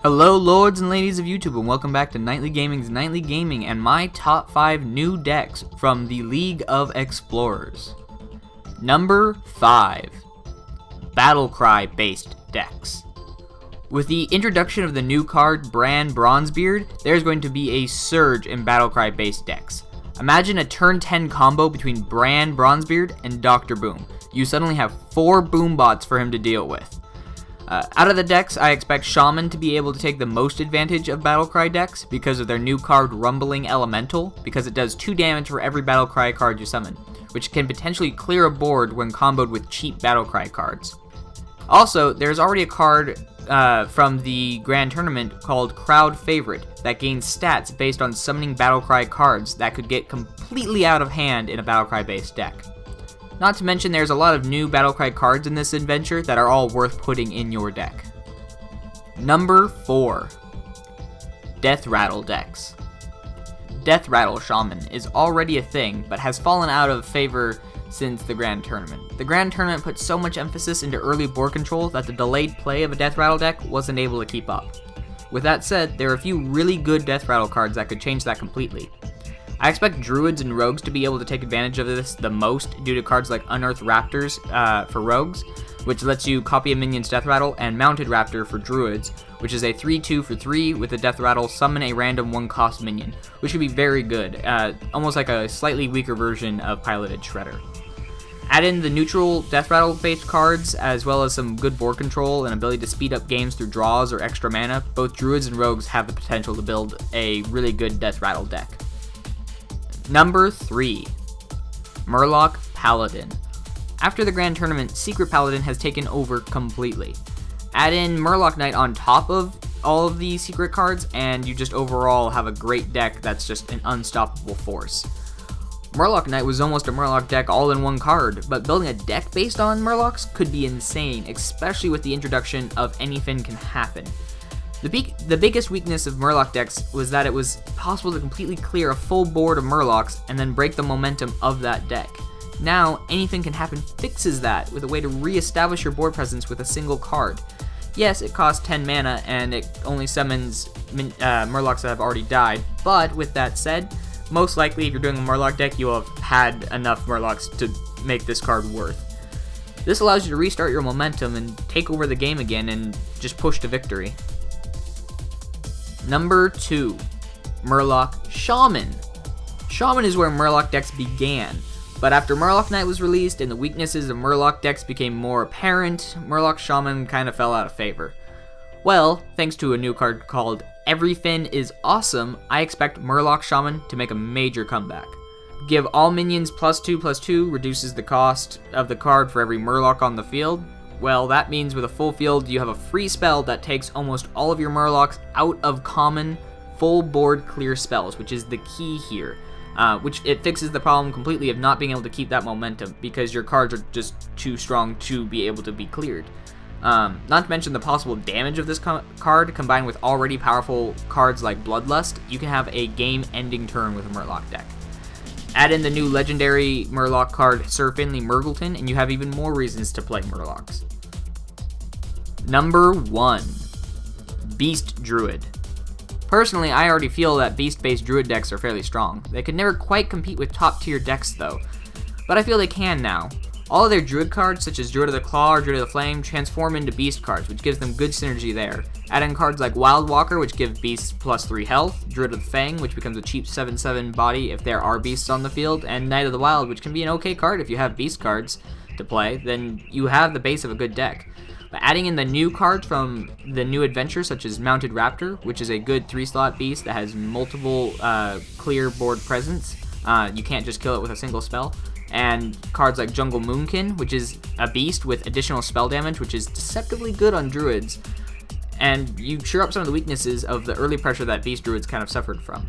Hello lords and ladies of YouTube, and welcome back to Nightly Gaming's Nightly Gaming and my top 5 new decks from the League of Explorers. Number 5. Battlecry based decks. With the introduction of the new card Bran Bronzebeard, there's going to be a surge in Battlecry based decks. Imagine a turn 10 combo between Bran Bronzebeard and Dr. Boom. You suddenly have 4 boom bots for him to deal with. Out of the decks, I expect Shaman to be able to take the most advantage of Battlecry decks because of their new card Rumbling Elemental, because it does 2 damage for every Battlecry card you summon, which can potentially clear a board when comboed with cheap Battlecry cards. Also, there's already a card from the Grand Tournament called Crowd Favorite that gains stats based on summoning Battlecry cards that could get completely out of hand in a Battlecry based deck. Not to mention there's a lot of new Battlecry cards in this adventure that are all worth putting in your deck. Number 4. Death Rattle decks. Death Rattle Shaman is already a thing, but has fallen out of favor since the Grand Tournament. The Grand Tournament put so much emphasis into early board control that the delayed play of a Death Rattle deck wasn't able to keep up. With that said, there are a few really good Death Rattle cards that could change that completely. I expect Druids and Rogues to be able to take advantage of this the most due to cards like Unearthed Raptors for Rogues, which lets you copy a minion's Death Rattle, and Mounted Raptor for Druids, which is a 3/2 for 3 with a Death Rattle, summon a random 1-cost minion, which could be very good, almost like a slightly weaker version of Piloted Shredder. Add in the neutral Death Rattle based cards, as well as some good board control and ability to speed up games through draws or extra mana. Both Druids and Rogues have the potential to build a really good Death Rattle deck. Number 3. Murloc Paladin. After the Grand Tournament, Secret Paladin has taken over completely. Add in Murloc Knight on top of all of the secret cards, and you just overall have a great deck that's just an unstoppable force. Murloc Knight was almost a Murloc deck all in one card, but building a deck based on Murlocs could be insane, especially with the introduction of Anything Can Happen. The biggest weakness of Murloc decks was that it was possible to completely clear a full board of Murlocs and then break the momentum of that deck. Now, Anything Can Happen fixes that with a way to re-establish your board presence with a single card. Yes, it costs 10 mana and it only summons Murlocs that have already died, but with that said, most likely if you're doing a Murloc deck, you will have had enough Murlocs to make this card worth. This allows you to restart your momentum and take over the game again and just push to victory. Number 2. Murloc Shaman. Shaman is where Murloc decks began, but after Murloc Knight was released and the weaknesses of Murloc decks became more apparent, Murloc Shaman kind of fell out of favor. Well, thanks to a new card called Everyfin is Awesome, I expect Murloc Shaman to make a major comeback. Give all minions +2/+2 reduces the cost of the card for every Murloc on the field. Well, that means with a full field, you have a free spell that takes almost all of your Murlocs out of common, full board clear spells, which is the key here. Which it fixes the problem completely of not being able to keep that momentum, because your cards are just too strong to be able to be cleared. Not to mention the possible damage of this card, combined with already powerful cards like Bloodlust, you can have a game-ending turn with a Murloc deck. Add in the new legendary Murloc card Sir Finley Murgleton, and you have even more reasons to play Murlocs. Number 1. Beast Druid. Personally, I already feel that beast-based druid decks are fairly strong. They could never quite compete with top-tier decks though, but I feel they can now. All of their druid cards, such as Druid of the Claw or Druid of the Flame, transform into beast cards, which gives them good synergy there. Add in cards like Wild Walker, which give beasts +3 health, Druid of the Fang, which becomes a cheap 7/7 body if there are beasts on the field, and Knight of the Wild, which can be an okay card if you have beast cards to play, then you have the base of a good deck. But adding in the new cards from the new adventure, such as Mounted Raptor, which is a good 3-slot beast that has multiple clear board presence, you can't just kill it with a single spell, and cards like Jungle Moonkin, which is a beast with additional spell damage, which is deceptively good on druids, and you shore up some of the weaknesses of the early pressure that beast druids kind of suffered from.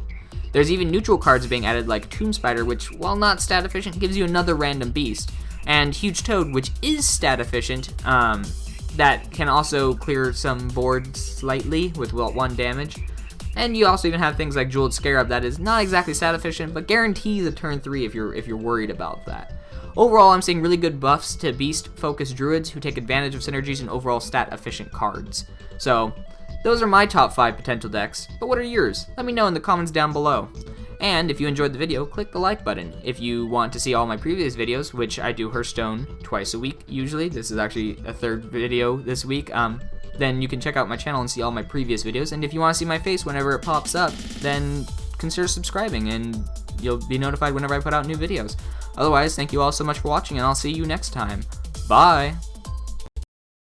There's even neutral cards being added like Tomb Spider, which, while not stat efficient, gives you another random beast, and Huge Toad, which is stat efficient, that can also clear some boards slightly with 1 damage. And you also even have things like Jeweled Scarab that is not exactly stat efficient, but guarantees a turn 3 if you're worried about that. Overall, I'm seeing really good buffs to beast-focused druids who take advantage of synergies and overall stat-efficient cards. So, those are my top 5 potential decks, but what are yours? Let me know in the comments down below. And if you enjoyed the video, click the like button. If you want to see all my previous videos, which I do Hearthstone twice a week usually, this is actually a 3rd video this week, then you can check out my channel and see all my previous videos. And if you want to see my face whenever it pops up, then consider subscribing and you'll be notified whenever I put out new videos. Otherwise, thank you all so much for watching, and I'll see you next time. Bye!